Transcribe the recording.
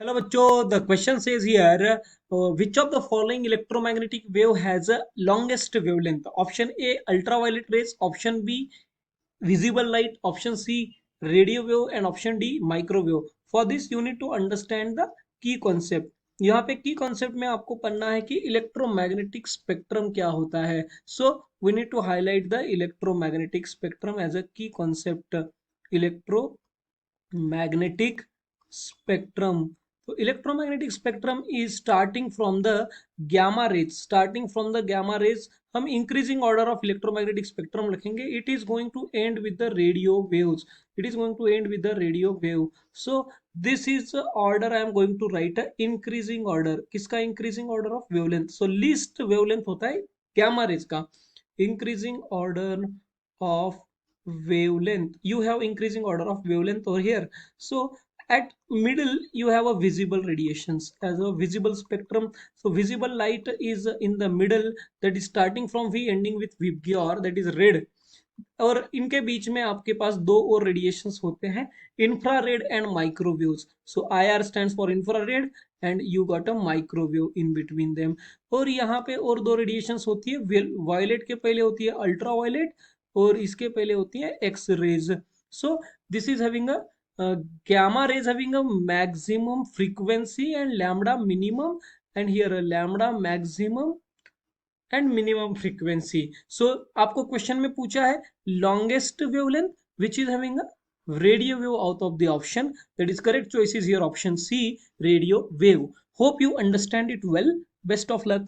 Hello बच्चों, the question says here, which of the following electromagnetic wave has a longest wavelength? Option A, ultraviolet rays. Option B, visible light. Option C, radio wave. And option D, microwave. For this you need to understand the key concept. यहाँ पे की concept में आपको पढ़ना है कि electromagnetic spectrum क्या होता है. So we need to highlight the electromagnetic spectrum as a key concept. Electromagnetic spectrum. So electromagnetic spectrum is starting from the gamma rays. Starting from the gamma rays, हम increasing order of electromagnetic spectrum लिखेंगे. It is going to end with the radio waves. It is going to end with the radio wave. So this is the order I am going to write. A increasing order. किसका increasing order of wavelength? So least wavelength होता है gamma rays का. Increasing order of wavelength. You have increasing order of wavelength over here. So at middle you have a visible radiations as a visible spectrum. So visible light is in the middle, that is starting from V ending with Vibgyor, that is red. और इनके बीच में आपके पास दो और radiations होते हैं, infrared and microwaves. So IR stands for infrared and you got a microwave in between them. और यहाँ पे और दो रेडिएशंस होती है, वायलेट के पहले होती है अल्ट्रा वायलेट और इसके पहले होती है X rays. So this is having a gamma rays having a maximum frequency and lambda minimum, and here a lambda maximum and minimum frequency. So आपको क्वेश्चन में पूछा है longest wavelength which is having a radio wave out of the option. That is correct choice is your option C, radio wave. Hope you understand it well. Best of luck.